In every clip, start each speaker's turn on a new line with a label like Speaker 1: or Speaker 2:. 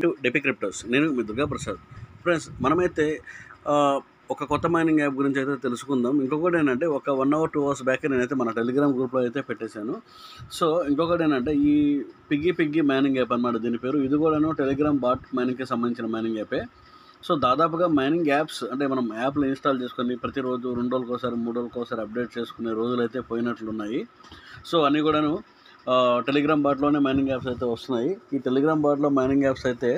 Speaker 1: డెపి cryptos. నేను మీ Durga Prasad. Friends, మనమైతే ఒక కొత్త మైనింగ్ యాప్ గురించి అయితే తెలుసుకుందాం. ఇంకొకటి ఏంటంటే, ఒక 1 అవర్ 2 అవర్స్ బ్యాకే నేనైతే మన టెలిగ్రామ్ గ్రూప్లో అయితే పెట్టేశాను. సో ఇంకొకటి ఏంటంటే, ఈ పిగ్గీ మైనింగ్ యాప్ అనమాట దీని పేరు. ఇది కూడాను టెలిగ్రామ్ బాట్ మైనింగ్కి సంబంధించిన మైనింగ్ యాపే. సో దాదాపుగా మైనింగ్ యాప్స్ అంటే మనం యాప్లు ఇన్స్టాల్ చేసుకొని ప్రతిరోజు 2 రోజులకోసారి 3 రోజులకోసారి అప్డేట్ చేసుకునే రోజులైతే పోయినట్లున్నాయి. సో అన్నీ కూడాను టెలిగ్రామ్ బాట్లోనే మైనింగ్ యాప్స్ అయితే వస్తున్నాయి. ఈ టెలిగ్రామ్ బాట్లో మైనింగ్ యాప్స్ అయితే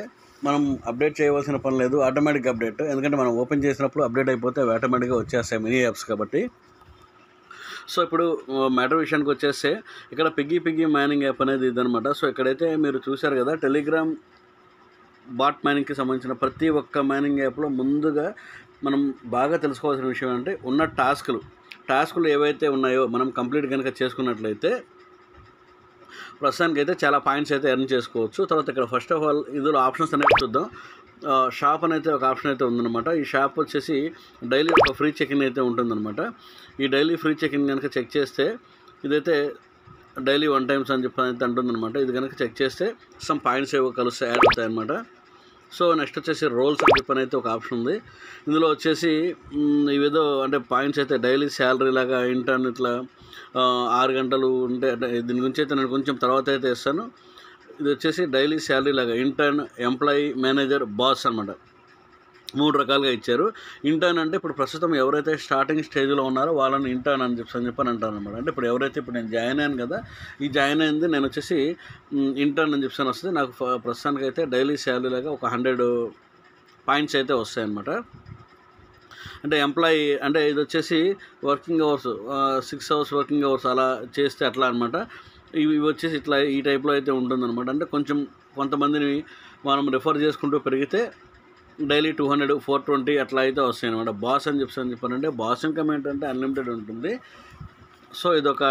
Speaker 1: మనం అప్డేట్ చేయవలసిన పని లేదు, ఆటోమేటిక్ అప్డేట్. ఎందుకంటే మనం ఓపెన్ చేసినప్పుడు అప్డేట్ అయిపోతే అవి ఆటోమేటిక్గా వచ్చేస్తాయి మినీ యాప్స్ కాబట్టి. సో ఇప్పుడు మ్యాటర్ విషయానికి వచ్చేస్తే, ఇక్కడ పిగ్గీ మైనింగ్ యాప్ అనేది ఇదనమాట. సో ఇక్కడైతే మీరు చూశారు కదా, టెలిగ్రామ్ బాట్ మైనింగ్కి సంబంధించిన ప్రతి ఒక్క మైనింగ్ యాప్లో ముందుగా మనం బాగా తెలుసుకోవాల్సిన విషయం అంటే, ఉన్న టాస్కులు ఏవైతే ఉన్నాయో మనం కంప్లీట్ కనుక చేసుకున్నట్లయితే ప్రస్తుతానికి అయితే చాలా పాయింట్స్ అయితే ఎర్న్ చేసుకోవచ్చు. తర్వాత ఇక్కడ ఫస్ట్ ఆఫ్ ఆల్ ఇందులో ఆప్షన్స్ అనేవి చూద్దాం. షాప్ అనేది ఒక ఆప్షన్ అయితే ఉందన్నమాట. ఈ షాప్ వచ్చేసి డైలీ ఒక ఫ్రీ చెక్-ఇన్ అయితే ఉంటుందన్నమాట. ఈ డైలీ ఫ్రీ చెక్-ఇన్ కనుక చెక్ చేస్తే, ఇదైతే డైలీ 1 టైమ్స్ అని చెప్పి అయితే అంటుందన్నమాట. ఇది కనుక చెక్ చేస్తే సమ్ పాయింట్స్ ఏవో కలిసి యాడ్ అవుతాయి అన్నమాట. సో నెక్స్ట్ వచ్చేసి రోల్స్ అని చెప్పని అయితే ఒక ఆప్షన్ ఉంది. ఇందులో వచ్చేసి ఇవేదో అంటే పాయింట్స్ అయితే డైలీ శాలరీ లాగా ఇంటర్న్ ఇట్లా 6 గంటలు ఉంటే, దీని గురించి అయితే నేను కొంచెం తర్వాత అయితే ఇస్తాను. ఇది వచ్చేసి డైలీ శాలరీ లాగా ఇంటర్న్, ఎంప్లాయీ, మేనేజర్, బాస్ అనమాట. 3 రకాలుగా ఇచ్చారు. ఇంటర్న్ అంటే ఇప్పుడు ప్రస్తుతం ఎవరైతే స్టార్టింగ్ స్టేజ్లో ఉన్నారో వాళ్ళని ఇంటర్న్ అని చెప్పని అంటారు అనమాట. అంటే ఇప్పుడు ఎవరైతే ఇప్పుడు నేను జాయిన్ అయ్యాను కదా, ఈ జాయిన్ అయింది నేను వచ్చేసి ఇంటర్న్ అని చెప్పని వస్తుంది. నాకు ప్రస్తుతానికి అయితే డైలీ శాలరీ లాగా ఒక 100 పాయింట్స్ అయితే వస్తాయన్నమాట. అంటే ఎంప్లాయీ అంటే ఇది వచ్చేసి working hours 6 hours working hours అలా చేస్తే అట్లా అనమాట. ఇవి వచ్చేసి ఇట్లా ఈ టైప్లో అయితే ఉంటుందన్నమాట. అంటే కొంతమందిని మనం రిఫర్ చేసుకుంటూ పెరిగితే డైలీ 200, 420 అట్లా అయితే వస్తాయి అనమాట. బాస్ అని చెప్పానంటే, బాస్ ఇన్కమ్ ఏంటంటే అన్లిమిటెడ్ ఉంటుంది. సో ఇదొక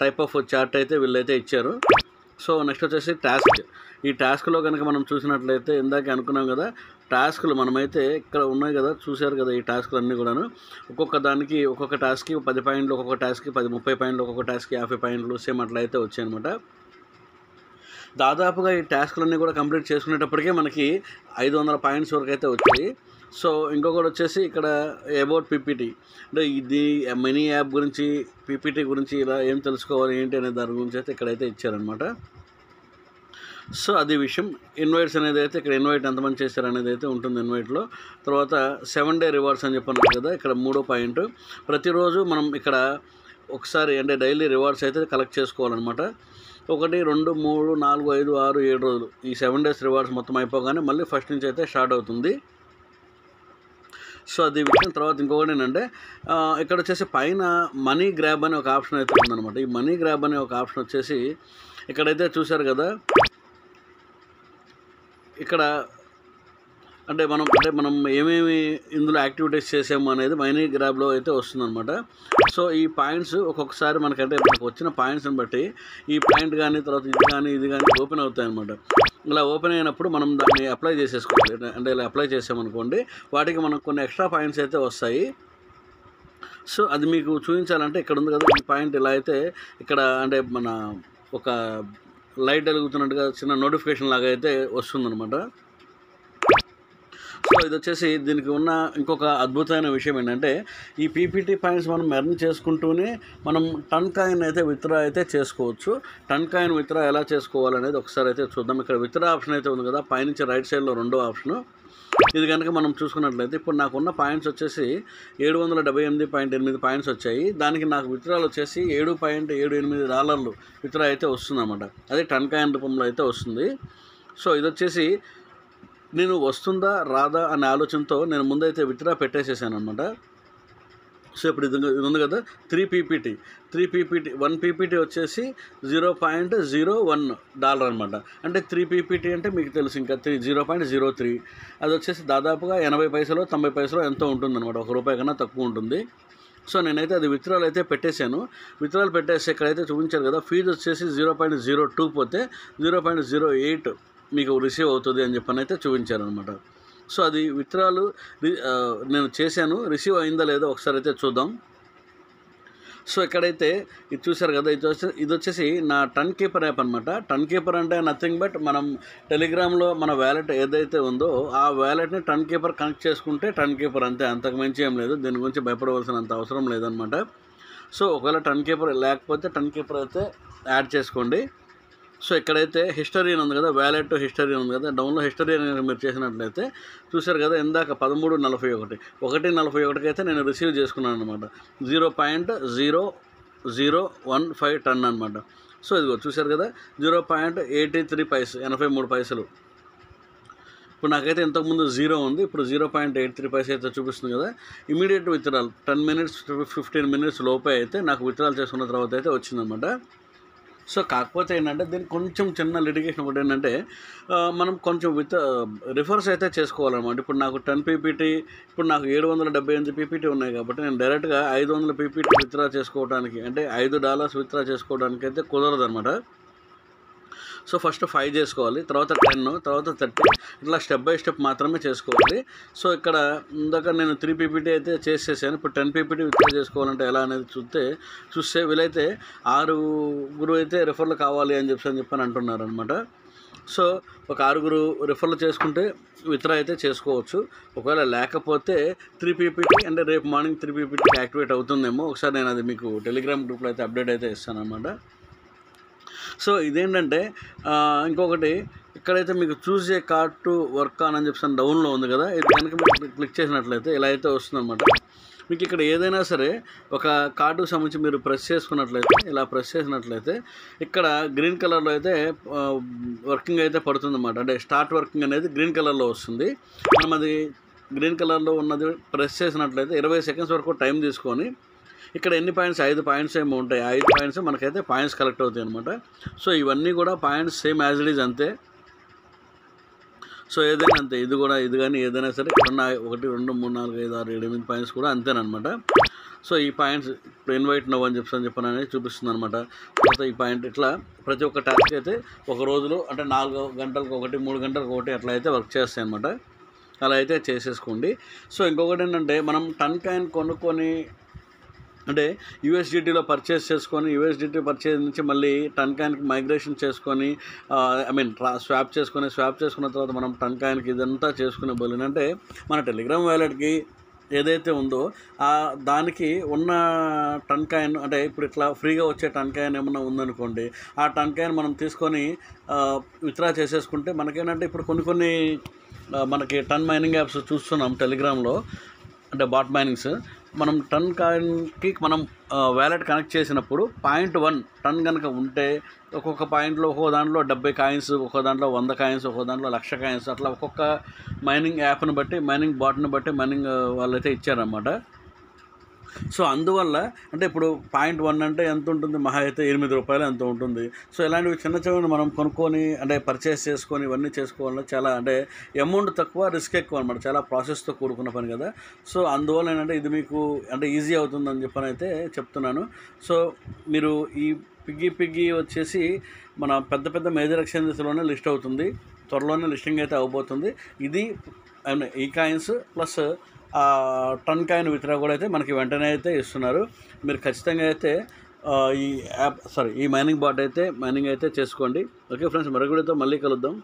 Speaker 1: టైప్ ఆఫ్ చార్ట్ అయితే వీళ్ళైతే ఇచ్చారు. సో నెక్స్ట్ వచ్చేసి ఈ టాస్క్లో కనుక మనం చూసినట్లయితే, ఇందాక అనుకున్నాం కదా, టాస్క్లు మనమైతే ఇక్కడ ఉన్నాయి కదా, చూశారు కదా, ఈ టాస్క్లు అన్నీ కూడాను ఒక్కొక్క టాస్క్కి 10 పాయింట్లు, ఒక్కొక్క టాస్క్కి 30 పాయింట్లు, ఒక్కొక్క టాస్క్కి 50 పాయింట్లు సేమ్ అట్లా అయితే వచ్చాయి అనమాట. దాదాపుగా ఈ టాస్క్లన్నీ కూడా కంప్లీట్ చేసుకునేటప్పటికే మనకి 500 పాయింట్స్ వరకు అయితే వచ్చాయి. సో ఇంకొకటి వచ్చేసి ఇక్కడ అబౌట్ పీపీటీ, అంటే ఇది మినీ యాప్ గురించి, పీపీటీ గురించి ఇలా ఏం తెలుసుకోవాలి ఏంటి అనే దాని గురించి అయితే ఇక్కడైతే ఇచ్చారనమాట. సో అది విషయం. ఇన్వైట్స్ అనేది అయితే ఇక్కడ ఇన్వైట్ ఎంతమంది చేశారు అనేది అయితే ఉంటుంది ఇన్వైట్లో. తర్వాత 7 డే రివార్డ్స్ అని చెప్పన్నారు కదా, ఇక్కడ 3వ పాయింట్. ప్రతిరోజు మనం ఇక్కడ ఒకసారి అంటే డైలీ రివార్డ్స్ అయితే కలెక్ట్ చేసుకోవాలన్నమాట. 1, 2, 3, 4, 5, 6, 7 రోజులు ఈ 7 డేస్ రివార్డ్స్ మొత్తం అయిపోగానే మళ్ళీ ఫస్ట్ నుంచి అయితే స్టార్ట్ అవుతుంది. సో అది విషయం. తర్వాత ఇంకొకటి ఏంటంటే, ఇక్కడ వచ్చేసి పైన మనీ గ్రాబ్ అనే ఒక ఆప్షన్ అయితే ఉందన్నమాట. ఈ మనీ గ్రాబ్ అనే ఒక ఆప్షన్ వచ్చేసి ఇక్కడైతే చూశారు కదా, ఇక్కడ అంటే మనం ఏమేమి ఇందులో యాక్టివిటీస్ చేసాము అనేది మనీ గ్రాబ్లో అయితే వస్తుందన్నమాట. సో ఈ పాయింట్స్ ఒక్కొక్కసారి మనకు వచ్చిన పాయింట్స్ని బట్టి ఈ పాయింట్ కానీ, తర్వాత ఇది కానీ ఓపెన్ అవుతాయి అన్నమాట. ఇలా ఓపెన్ అయినప్పుడు మనం దాన్ని అప్లై చేసేసుకోవాలి. అంటే ఇలా అప్లై చేసామనుకోండి, వాటికి మనకు కొన్ని ఎక్స్ట్రా పాయింట్స్ అయితే వస్తాయి. సో అది మీకు చూపించాలంటే ఇక్కడ ఉంది కదా, ఈ పాయింట్ ఇలా అయితే ఇక్కడ అంటే మన ఒక లైట్ వెలుగుతున్నట్టుగా చిన్న నోటిఫికేషన్ లాగా అయితే వస్తుందన్నమాట. సో ఇది వచ్చేసి దీనికి ఉన్న ఇంకొక అద్భుతమైన విషయం ఏంటంటే, ఈ పీపీటీ పాయింట్స్ మనం ఎర్న్ చేసుకుంటూనే మనం టన్ కాయిన్ అయితే విత్డ్రా అయితే చేసుకోవచ్చు. టన్ కాయిన్ విత్డ్రా ఎలా చేసుకోవాలనేది ఒకసారి అయితే చూద్దాం. ఇక్కడ విత్డ్రా ఆప్షన్ అయితే ఉంది కదా, పైనుంచి రైట్ సైడ్లో 2వ ఆప్షను. ఇది కనుక మనం చూసుకున్నట్లయితే, ఇప్పుడు నాకున్న పాయింట్స్ వచ్చేసి 778.8 పాయింట్స్ వచ్చాయి. దానికి నాకు విత్డ్రాలు వచ్చేసి $7.78 విత్డ్రా అయితే వస్తుందన్నమాట. అది టన్ కాయిన్ రూపంలో అయితే వస్తుంది. సో ఇది వచ్చేసి నేను వస్తుందా రాదా అనే ఆలోచనతో నేను ముందైతే విత్డ్రా పెట్టేసేసాను అనమాట. సో ఇప్పుడు ఇది ఉంది కదా, 3 పీపీటీ 1 పీపీటీ వచ్చేసి $0.01 అనమాట. అంటే 3 పీపీటీ అంటే మీకు తెలుసు, ఇంకా 0.03 అది వచ్చేసి దాదాపుగా 80 పైసలు 90 పైసలు ఎంతో ఉంటుందన్నమాట. ₹1 కన్నా తక్కువ ఉంటుంది. సో నేనైతే అది విత్డ్రాలు అయితే పెట్టేశాను. విత్డ్రాలు పెట్టేసి ఇక్కడైతే చూపించారు కదా, ఫీజు వచ్చేసి 0.02 పోతే 0.08 మీకు రిసీవ్ అవుతుంది అని చెప్పని అయితే చూపించారనమాట. సో అది విత్డ్రాలు నేను చేశాను, రిసీవ్ అయిందా లేదో ఒకసారి అయితే చూద్దాం. సో ఇక్కడైతే ఇది చూసారు కదా, ఇది వచ్చేసి నా టన్ కీపర్ యాప్ అనమాట. టన్ కీపర్ అంటే నథింగ్ బట్ మనం టెలిగ్రామ్లో మన వ్యాలెట్ ఏదైతే ఉందో ఆ వ్యాలెట్ని టన్ కీపర్ కనెక్ట్ చేసుకుంటే టన్ కీపర్ అంతే, అంతకు మించి ఏం లేదు. దీని గురించి భయపడవలసినంత అవసరం లేదనమాట. సో ఒకవేళ టన్ కీపర్ లేకపోతే టన్ కీపర్ అయితే యాడ్ చేసుకోండి. సో ఇక్కడైతే హిస్టరీ అని ఉంది కదా, వ్యాలెట్ హిస్టరీ ఉంది కదా, డౌన్లో హిస్టరీ అనేది మీరు చేసినట్లయితే చూసారు కదా, ఇందాక 13.41 1.41కి అయితే నేను రిసీవ్ చేసుకున్నాను అనమాట. 0.0015 టన్ అనమాట. సో ఇదిగో చూసారు కదా, 0.83 పైసలు, 83 పైసలు. ఇప్పుడు నాకైతే ఇంతకుముందు 0 ఉంది, ఇప్పుడు 0.83 పైసలు అయితే చూపిస్తుంది కదా. ఇమీడియట్ విత్డ్రాల్ 10 మినిట్స్ 15 మినిట్స్ లోపే అయితే నాకు విత్డ్రాల్ చేసుకున్న తర్వాత అయితే వచ్చిందనమాట. సో కాకపోతే ఏంటంటే దీనికి కొంచెం చిన్న లిటిగేషన్ ఒకటి ఏంటంటే మనం కొంచెం రిఫర్స్ అయితే చేసుకోవాలన్నమాట. ఇప్పుడు నాకు 10 పీపీటీ, ఇప్పుడు నాకు 778 పీపీటీ ఉన్నాయి కాబట్టి నేను డైరెక్ట్గా 500 పీపీటీ విత్డ్రా చేసుకోవడానికి, అంటే $5 విత్డ్రా చేసుకోవడానికి అయితే కుదరదు అనమాట. సో ఫస్ట్ 5 చేసుకోవాలి, తర్వాత 10, తర్వాత 30, ఇట్లా స్టెప్ బై స్టెప్ మాత్రమే చేసుకోవాలి. సో ఇక్కడ ఇందాక నేను 3 పీపీటీ అయితే చేసేసాను. ఇప్పుడు 10 పీపీటీ విత్డ్రా చేసుకోవాలంటే ఎలా అనేది చూస్తే వీలైతే 6 అయితే రిఫర్లు కావాలి అని చెప్పని అంటున్నారు అనమాట. సో ఒక 6 రిఫర్లు చేసుకుంటే విత్డ్రా అయితే చేసుకోవచ్చు. ఒకవేళ లేకపోతే 3 పీపీటీ అంటే రేపు మార్నింగ్ 3 పీపీటీ యాక్టివేట్ అవుతుందేమో. ఒకసారి నేను అది మీకు టెలిగ్రామ్ గ్రూప్లో అయితే అప్డేట్ అయితే ఇస్తాను అనమాట. సో ఇదేంటంటే ఇంకొకటి, ఇక్కడైతే మీకు చూస్ ఏ కార్డ్ టు వర్క్ ఆన్ అని చెప్పి డౌన్లో ఉంది కదా, ఇది కనుక మీరు క్లిక్ చేసినట్లయితే ఇలా అయితే వస్తుందన్నమాట. మీకు ఇక్కడ ఏదైనా సరే ఒక కార్డుకు సంబంధించి మీరు ప్రెస్ చేసుకున్నట్లయితే, ఇలా ప్రెస్ చేసినట్లయితే ఇక్కడ గ్రీన్ కలర్లో అయితే వర్కింగ్ అయితే పడుతుందన్నమాట. అంటే స్టార్ట్ వర్కింగ్ అనేది గ్రీన్ కలర్లో వస్తుంది. మనం అది గ్రీన్ కలర్లో ఉన్నది ప్రెస్ చేసినట్లయితే 20 సెకండ్స్ వరకు టైం తీసుకొని ఇక్కడ ఎన్ని పాయింట్స్, 5 పాయింట్స్ ఏమో ఉంటాయి. 5 పాయింట్స్ మనకైతే పాయింట్స్ కలెక్ట్ అవుతాయి అనమాట. సో ఇవన్నీ కూడా points same as it is అంతే. సో ఏదైనా అంతే, ఇది కానీ ఏదైనా సరే ఇక్కడ 1 2 3 4 5 6 7 8 పాయింట్స్ కూడా అంతేనమాట. సో ఈ పాయింట్స్ ఇప్పుడు ఇన్వైట్ నవ్వు అని చెప్పని అనేది చూపిస్తుంది అనమాట. తర్వాత ఈ పాయింట్ ఇట్లా ప్రతి ఒక్క టాస్క్ అయితే ఒక రోజులో అంటే 4 గంటలకు ఒకటి, 3 గంటలకు ఒకటి అట్లా అయితే వర్క్ చేస్తాయి అనమాట. అలా అయితే చేసేసుకోండి. సో ఇంకొకటి ఏంటంటే మనం టన్ కాయిన్ కొనుక్కొని అంటే యూఎస్డిటీలో పర్చేస్ చేసుకొని, యూఎస్డిటీ పర్చేజ్ నుంచి మళ్ళీ టన్ కాయిన్కి మైగ్రేషన్ చేసుకొని, స్వాప్ చేసుకున్న తర్వాత మనం టన్ కాయిన్కి ఇదంతా చేసుకునే బదులు అంటే మన టెలిగ్రామ్ వ్యాలెట్కి ఏదైతే ఉందో దానికి ఉన్న టన్ కాయిన్, అంటే ఇప్పుడు ఇట్లా ఫ్రీగా వచ్చే టన్ కాయిన్ ఏమన్నా ఉందనుకోండి, ఆ టన్ కాయిన్ మనం తీసుకొని విత్డ్రా చేసేసుకుంటే మనకేంటంటే ఇప్పుడు కొన్ని మనకి టన్ మైనింగ్ యాప్స్ చూస్తున్నాం టెలిగ్రామ్లో, అంటే బాట్ మైనింగ్స్. మనం టన్ కాయిన్కి మనం వ్యాలెట్ కనెక్ట్ చేసినప్పుడు 0.1 టన్ కనుక ఉంటే ఒక్కొక్క పాయింట్లో ఒక్కొక్క దాంట్లో 70 కాయిన్స్, ఒక్కొక్క దాంట్లో 100 కాయిన్స్, ఒక్కొక్క దాంట్లో 1,00,000 కాయిన్స్, అట్లా ఒక్కొక్క మైనింగ్ యాప్ని బట్టి, మైనింగ్ బాట్ని బట్టి మైనింగ్ వాళ్ళైతే ఇచ్చారన్నమాట. సో అందువల్ల అంటే ఇప్పుడు 0.1 అంటే ఎంత ఉంటుంది, మహా అయితే ₹8 ఎంత ఉంటుంది. సో ఇలాంటివి చిన్న మనం కొనుక్కొని అంటే పర్చేస్ చేసుకొని ఇవన్నీ చేసుకోవాలంటే చాలా అంటే అమౌంట్ తక్కువ, రిస్క్ ఎక్కువ అనమాట. చాలా ప్రాసెస్తో కూడుకున్న పని కదా. సో అందువల్ల ఏంటంటే ఇది మీకు అంటే ఈజీ అవుతుందని చెప్పని అయితే చెప్తున్నాను. సో మీరు ఈ పిగ్గీ వచ్చేసి మన పెద్ద మేజర్ ఎక్స్చేంజెస్లోనే లిస్ట్ అవుతుంది, త్వరలోనే లిస్టింగ్ అయితే అవబోతుంది. ఇది ఈ కాయిన్స్ ప్లస్ టన్ కాయిన్ విత్డ్రా కూడా అయితే మనకి వెంటనే అయితే ఇస్తున్నారు. మీరు ఖచ్చితంగా అయితే ఈ మైనింగ్ బాట్ అయితే మైనింగ్ అయితే చేసుకోండి. ఓకే ఫ్రెండ్స్, మరొక వీడియోతో మళ్ళీ కలుద్దాం.